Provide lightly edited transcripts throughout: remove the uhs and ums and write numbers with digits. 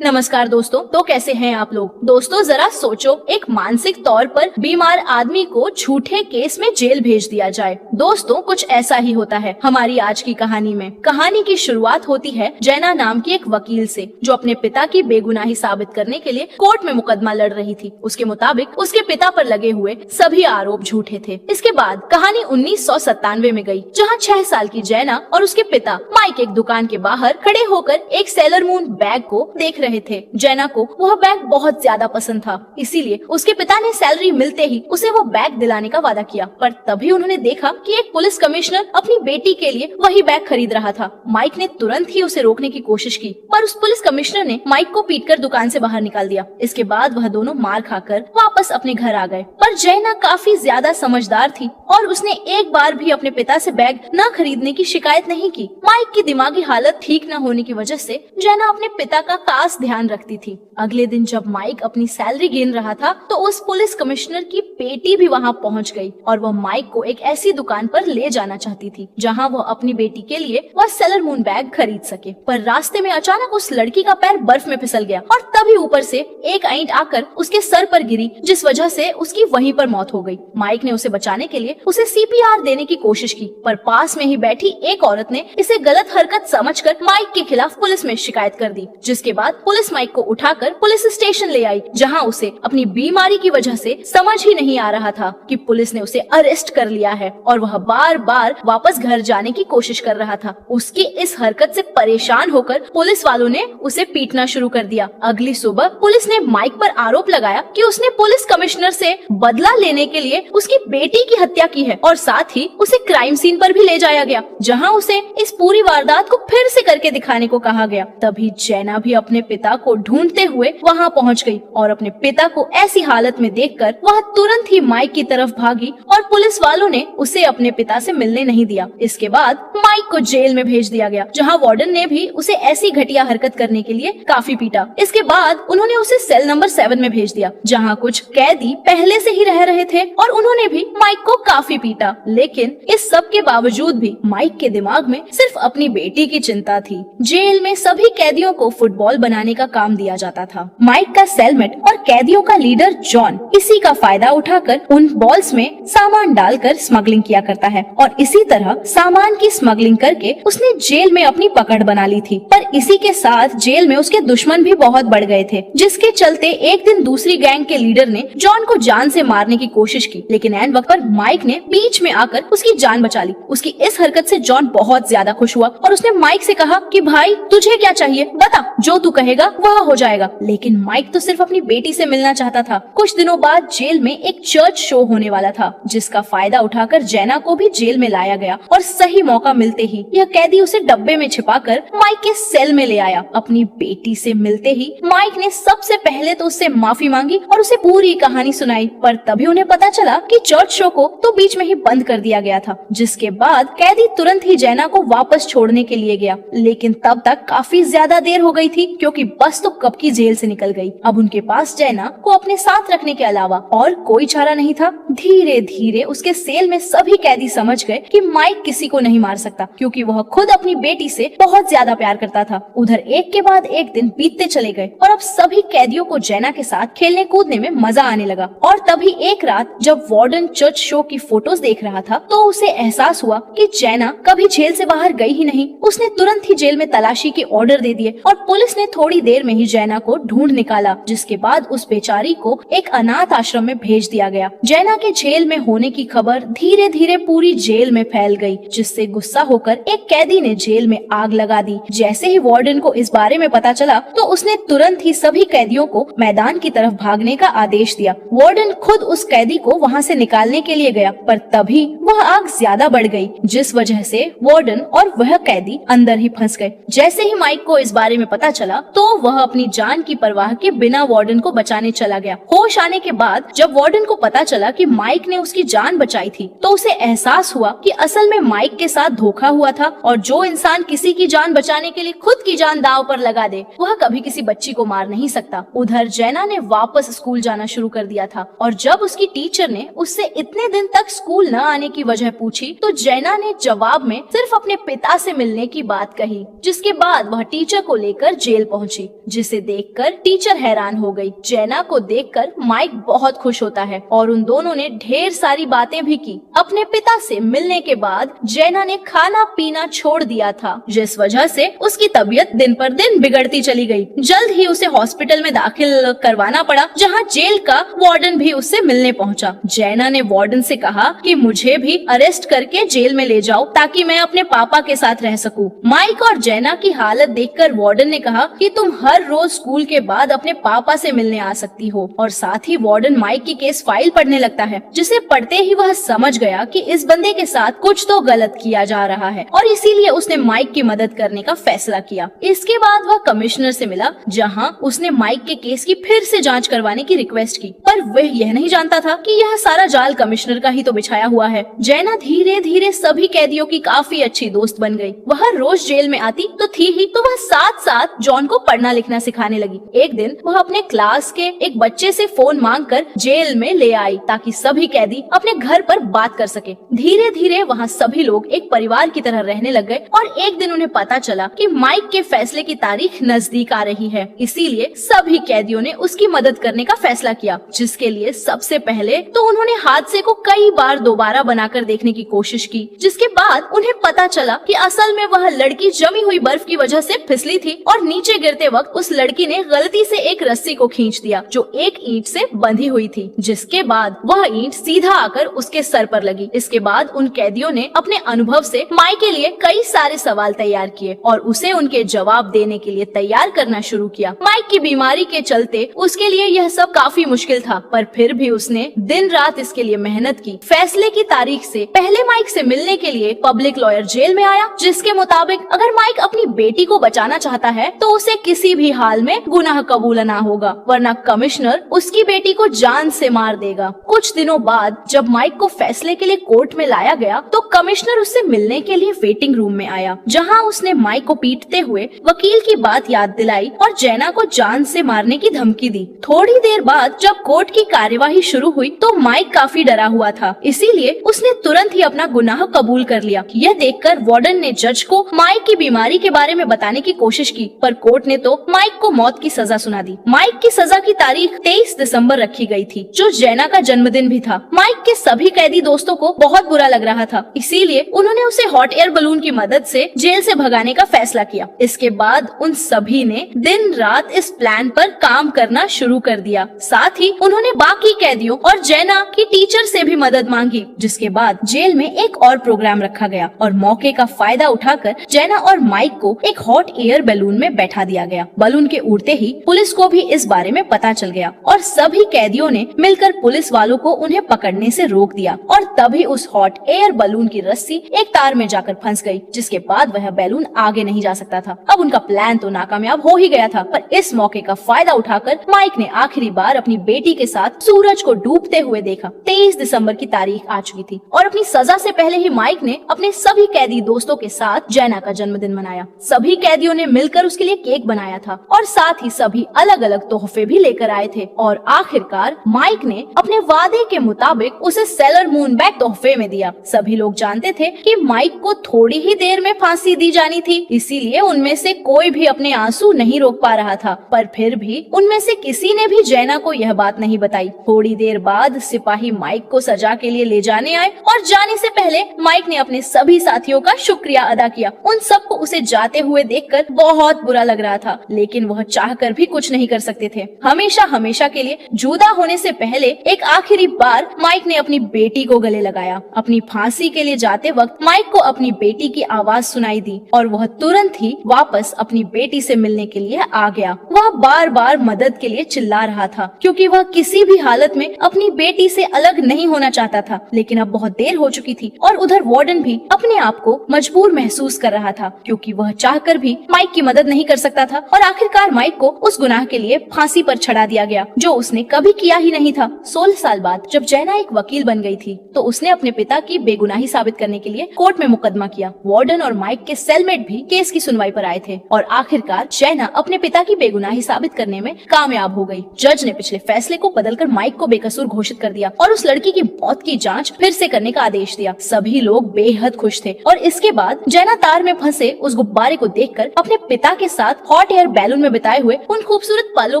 नमस्कार दोस्तों। तो कैसे हैं आप लोग। दोस्तों जरा सोचो, एक मानसिक तौर पर बीमार आदमी को झूठे केस में जेल भेज दिया जाए। दोस्तों कुछ ऐसा ही होता है हमारी आज की कहानी में। कहानी की शुरुआत होती है जैना नाम की एक वकील से, जो अपने पिता की बेगुनाही साबित करने के लिए कोर्ट में मुकदमा लड़ रही थी। उसके मुताबिक उसके पिता पर लगे हुए सभी आरोप झूठे थे। इसके बाद कहानी 1997 में गई, जहाँ 6 साल की जैना और उसके पिता माइक एक दुकान के बाहर खड़े होकर एक सेलर मून बैग को देख रहे थे। जैना को वह बैग बहुत ज्यादा पसंद था, इसीलिए उसके पिता ने सैलरी मिलते ही उसे वो बैग दिलाने का वादा किया। पर तभी उन्होंने देखा कि एक पुलिस कमिश्नर अपनी बेटी के लिए वही बैग खरीद रहा था। माइक ने तुरंत ही उसे रोकने की कोशिश की, पर उस पुलिस कमिश्नर ने माइक को पीटकर दुकान से बाहर निकाल दिया। इसके बाद वह दोनों मार खाकर वापस अपने घर आ गए। पर जैना काफी ज्यादा समझदार थी और उसने एक बार भी अपने पिता से बैग न खरीदने की शिकायत नहीं की। माइक की दिमागी हालत ठीक न होने की वजह से जैना अपने पिता का खास ध्यान रखती थी। अगले दिन जब माइक अपनी सैलरी गिन रहा था तो उस पुलिस कमिश्नर की बेटी भी वहां पहुंच गई और वह माइक को एक ऐसी दुकान पर ले जाना चाहती थी जहां वह अपनी बेटी के लिए वह सेलर मून बैग खरीद सके। पर रास्ते में अचानक उस लड़की का पैर बर्फ में फिसल गया और तभी ऊपर से एक ईंट आकर उसके सर पर गिरी, जिस वजह से उसकी वहीं पर मौत हो गई। माइक ने उसे बचाने के लिए उसे सीपीआर देने की कोशिश की, पर पास में ही बैठी एक औरत ने इसे गलत हरकत समझकर माइक के खिलाफ पुलिस में शिकायत कर दी। जिसके बाद पुलिस माइक को उठाकर पुलिस स्टेशन ले आई, जहां उसे अपनी बीमारी की वजह से समझ ही नहीं आ रहा था कि पुलिस ने उसे अरेस्ट कर लिया है और वह बार बार वापस घर जाने की कोशिश कर रहा था। उसकी इस हरकत से परेशान होकर पुलिस वालों ने उसे पीटना शुरू कर दिया। अगली सुबह पुलिस ने माइक पर आरोप लगाया कि उसने पुलिस कमिश्नर से बदला लेने के लिए उसकी बेटी की हत्या की है और साथ ही उसे क्राइम सीन पर भी ले जाया गया, जहां उसे इस पूरी वारदात को फिर से करके दिखाने को कहा गया। तभी जैना भी अपने पिता को ढूंढते हुए वहां पहुंच गई और अपने पिता को ऐसी हालत में देखकर वह तुरंत ही माइक की तरफ भागी और पुलिस वालों ने उसे अपने पिता से मिलने नहीं दिया। इसके बाद माइक को जेल में भेज दिया गया, जहां वार्डन ने भी उसे ऐसी घटिया हरकत करने के लिए काफी पीटा। इसके बाद उन्होंने उसे सेल नंबर 7 में भेज दिया, जहां कुछ कैदी पहले से ही रह रहे थे और उन्होंने भी माइक को काफी पीटा। लेकिन इस सब के बावजूद भी माइक के दिमाग में सिर्फ अपनी बेटी की चिंता थी। जेल में सभी कैदियों को फुटबॉल बनाने का काम दिया जाता था। माइक का सेलमेट और कैदियों का लीडर जॉन इसी का फायदा उठाकर उन बॉल्स में सामान डालकर स्मगलिंग किया करता है और इसी तरह सामान की स्मगलिंग करके उसने जेल में अपनी पकड़ बना ली थी। पर इसी के साथ जेल में उसके दुश्मन भी बहुत बढ़ गए थे, जिसके चलते एक दिन दूसरी गैंग के लीडर ने जॉन को जान से मारने की कोशिश की, लेकिन ऐन वक्त पर माइक ने बीच में आकर उसकी जान बचा ली। उसकी इस हरकत से जॉन बहुत ज्यादा खुश हुआ और उसने माइक से कहा कि भाई तुझे क्या चाहिए, बता, जो तू कहेगा वह हो जाएगा। लेकिन माइक तो सिर्फ अपनी बेटी से मिलना चाहता था। कुछ दिनों बाद जेल में एक चर्च शो होने वाला था, जिसका फायदा उठाकर जैना को भी जेल में लाया गया और सही मौका मिलते ही यह कैदी उसे डब्बे में छिपाकर माइक के सेल में ले आया। अपनी बेटी से मिलते ही माइक ने सबसे पहले तो उससे माफी मांगी और उसे पूरी कहानी सुनाई, पर तभी उन्हें पता चला कि चर्च शो को तो बीच में ही बंद कर दिया गया था। जिसके बाद कैदी तुरंत ही जैना को वापस छोड़ने के लिए गया, लेकिन तब तक काफी ज्यादा देर हो गई थी, क्योंकि बस तो कब की जेल से निकल गई। अब उनके पास जैना को अपने साथ रखने के अलावा और कोई चारा नहीं था। धीरे धीरे उसके सेल में सभी कैदी समझ गए कि माइक किसी को नहीं मार सकता, क्योंकि वह खुद अपनी बेटी से बहुत ज्यादा प्यार करता था। उधर एक के बाद एक दिन बीतते चले गए और अब सभी कैदियों को जैना के साथ खेलने कूदने में मजा आने लगा। और तभी एक रात जब वार्डन चर्च शो की फोटोज देख रहा था तो उसे एहसास हुआ कि जैना कभी जेल से बाहर गई ही नहीं। उसने तुरंत ही जेल में तलाशी के ऑर्डर दे दिए और पुलिस ने थोड़ी देर में ही जैना को ढूंढ निकाला, जिसके बाद उस बेचारी को एक अनाथ आश्रम में भेज दिया गया। जैना के जेल में होने की खबर धीरे धीरे पूरी जेल में फैल गई, जिससे गुस्सा होकर एक कैदी ने जेल में आग लगा दी। जैसे ही वार्डन को इस बारे में पता चला तो उसने तुरंत ही सभी कैदियों को मैदान की तरफ भागने का आदेश दिया। वार्डन खुद उस कैदी को वहां से निकालने के लिए गया, पर तभी वह आग ज्यादा बढ़ गई, जिस वजह से वार्डन और वह कैदी अंदर ही फंस गए। जैसे ही माइक को इस बारे में पता चला तो वह अपनी जान की परवाह के बिना वार्डन को बचाने चला गया। होश आने के बाद जब वार्डन वार्डन को पता चला कि माइक ने उसकी जान बचाई थी तो उसे एहसास हुआ कि असल में माइक के साथ धोखा हुआ था और जो इंसान किसी की जान बचाने के लिए खुद की जान दांव पर लगा दे वह कभी किसी बच्ची को मार नहीं सकता। उधर जैना ने वापस स्कूल जाना शुरू कर दिया था और जब उसकी टीचर ने उससे इतने दिन तक स्कूल न आने की वजह पूछी तो जैना ने जवाब में सिर्फ अपने पिता से मिलने की बात कही, जिसके बाद वह टीचर को लेकर जेल पहुंची, जिसे देखकर टीचर हैरान हो गई। जैना को देखकर माइक बहुत खुश होता है और उन दोनों ने ढेर सारी बातें भी की। अपने पिता से मिलने के बाद जैना ने खाना पीना छोड़ दिया था, जिस वजह से उसकी तबीयत दिन पर दिन बिगड़ती चली गई। जल्द ही उसे हॉस्पिटल में दाखिल करवाना पड़ा, जहां जेल का वार्डन भी उससे मिलने पहुंचा। जैना ने वार्डन से कहा कि मुझे भी अरेस्ट करके जेल में ले जाओ ताकि मैं अपने पापा के साथ रह सकूं। माइक और जैना की हालत देखकर वार्डन ने कहा कि तुम हर रोज स्कूल के बाद अपने पापा से मिलने आ सकती हो और साथ ही वार्डन माइक की केस फाइल पढ़ने लगता है, जिसे पढ़ते ही वह समझ गया कि इस बंदे के साथ कुछ तो गलत किया जा रहा है और इसीलिए उसने माइक की मदद करने का फैसला किया। इसके बाद वह कमिश्नर से मिला, जहां उसने माइक के केस की फिर से जांच करवाने की रिक्वेस्ट की, पर वह यह नहीं जानता था कि यह सारा जाल कमिश्नर का ही तो बिछाया हुआ है। जैना धीरे धीरे सभी कैदियों की काफी अच्छी दोस्त बन गई। वह रोज जेल में आती तो थी ही, तो वह साथ साथ जॉन को पढ़ना लिखना सिखाने लगी। एक दिन वह अपने क्लास के एक बच्चे से फोन मांगकर जेल में ले आई ताकि सभी कैदी अपने घर पर बात कर सके। धीरे धीरे वहाँ सभी लोग एक परिवार की तरह रहने लग गए और एक दिन उन्हें पता चला कि माइक के फैसले की तारीख नजदीक आ रही है, इसीलिए सभी कैदियों ने उसकी मदद करने का फैसला किया, जिसके लिए सबसे पहले तो उन्होंने हादसे को कई बार दोबारा बनाकर देखने की कोशिश की, जिसके बाद उन्हें पता चला कि असल में वह लड़की जमी हुई बर्फ की वजह से फिसली थी और नीचे गिरते वक्त उस लड़की ने गलती से एक रस्सी को खींच दिया जो एक ईंट से बंधी हुई थी, जिसके बाद वह ईंट सीधा आकर उसके सर पर लगी। इसके बाद उन कैदियों ने अपने अनुभव से माइक के लिए कई सारे सवाल तैयार किए और उसे उनके जवाब देने के लिए तैयार करना शुरू किया। माइक की बीमारी के चलते उसके लिए यह सब काफी मुश्किल था, पर फिर भी उसने दिन रात इसके लिए मेहनत की। फैसले की तारीख से पहले माइक से मिलने के लिए पब्लिक लॉयर जेल में आया, जिसके मुताबिक अगर माइक अपनी बेटी को बचाना चाहता है तो उसे किसी भी हाल में गुनाह कबूलना होगा, वरना कमिश्नर उसकी बेटी को जान से मार देगा। कुछ दिनों बाद जब माइक को फैसले के लिए कोर्ट में लाया गया तो कमिश्नर उससे मिलने के लिए वेटिंग रूम में आया, जहां उसने माइक को पीटते हुए वकील की बात याद दिलाई और जैना को जान से मारने की धमकी दी। थोड़ी देर बाद जब कोर्ट की कार्यवाही शुरू हुई तो माइक काफी डरा हुआ था, इसीलिए उसने तुरंत ही अपना गुनाह कबूल कर लिया। यह देखकर वार्डन ने जज को माइक की बीमारी के बारे में बताने की कोशिश की, पर कोर्ट ने तो माइक को मौत की सजा सुना दी। माइक की सजा की तारीख 23 दिसंबर रखी गई थी, जो जैना का जन्मदिन भी था। माइक के सभी कैदी दोस्तों को बहुत बुरा लग रहा था, इसीलिए उन्होंने उसे हॉट एयर बलून की मदद से जेल से भगाने का फैसला किया। इसके बाद उन सभी ने दिन रात इस प्लान पर काम करना शुरू कर दिया। साथ ही उन्होंने बाकी कैदियों और जैना की टीचर से भी मदद मांगी, जिसके बाद जेल में एक और प्रोग्राम रखा गया और मौके का फायदा उठाकर जैना और माइक को एक हॉट एयर बैलून में बैठा दिया गया। बैलून के उड़ते ही पुलिस को भी इस बारे में पता चल गया और सभी कैदियों ने मिलकर पुलिस वालों को उन्हें पकड़ने से रोक दिया और तभी उस हॉट एयर बैलून की रस्सी एक तार में जाकर फंस गई, जिसके बाद वह बैलून आगे नहीं जा सकता था। अब उनका प्लान तो नाकामयाब हो ही गया था, पर इस मौके का फायदा उठाकर माइक ने आखिरी बार अपनी बेटी के साथ सूरज को डूबते हुए देखा। 23 दिसंबर की तारीख आ चुकी थी और अपनी सजा से पहले ही माइक ने अपने सभी कैदी दोस्तों के साथ जैना का जन्मदिन मनाया। सभी कैदियों ने मिलकर उसके लिए केक बनाया था और साथ ही सभी अलग अलग तोहफे भी लेकर आए थे और आखिरकार माइक ने अपने वादे के मुताबिक उसे सेलर मून बैग तोहफे में दिया। सभी लोग जानते थे कि माइक को थोड़ी ही देर में फांसी दी जानी थी, इसीलिए उनमें से कोई भी अपने आंसू नहीं रोक पा रहा था, पर फिर भी उनमें से किसी ने भी जैना को यह बात नहीं बताई। थोड़ी देर बाद सिपाही माइक को सजा के लिए ले जाने आए और जाने से पहले माइक ने अपने सभी साथियों का शुक्रिया अदा किया। उन सबको उसे जाते हुए देखकर बहुत बुरा लग रहा था, लेकिन वह चाहकर भी कुछ नहीं कर सकते थे। हमेशा हमेशा के लिए जुदा होने से पहले एक आखिरी बार माइक ने अपनी बेटी को गले लगाया। अपनी फांसी के लिए जाते वक्त माइक को अपनी बेटी की आवाज सुनाई दी और वह तुरंत ही वापस अपनी बेटी से मिलने के लिए आ गया। वह बार बार मदद के लिए चिल्ला रहा था, क्योंकि वह किसी भी हालत में अपनी बेटी से अलग नहीं होना चाहता था, लेकिन अब बहुत देर हो चुकी थी और उधर वार्डन भी अपने आप को मजबूर महसूस कर रहा था, क्योंकि वह चाहकर भी माइक की मदद नहीं कर सकता था और आखिरकार माइक को उस गुनाह के लिए फांसी पर चढ़ा दिया गया जो उसने कभी किया ही नहीं था। 16 साल बाद जब जैना एक वकील बन गई थी तो उसने अपने पिता की बेगुनाही साबित करने के लिए कोर्ट में मुकदमा किया। वार्डन और माइक के सेलमेट भी केस की सुनवाई पर आए थे और आखिरकार जैना अपने पिता की बेगुनाही साबित करने में कामयाब हो गई। जज ने पिछले फैसले को बदलकर माइक को बेकसूर घोषित कर दिया और उस लड़की की मौत की जांच फिर से करने का आदेश दिया। सभी लोग बेहद खुश थे और इसके बाद जैना तार में फंसे उस गुब्बारे को देखकर अपने पिता के साथ हॉट एयर बैलून में बिताए हुए उन खूबसूरत पलों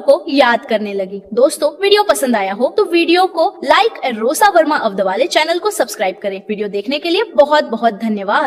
को याद करने लगी। दोस्तों, वीडियो पसंद आया हो तो वीडियो को लाइक और रोसा वर्मा ऑफ द वाले चैनल को सब्सक्राइब करें। वीडियो देखने के लिए बहुत बहुत धन्यवाद।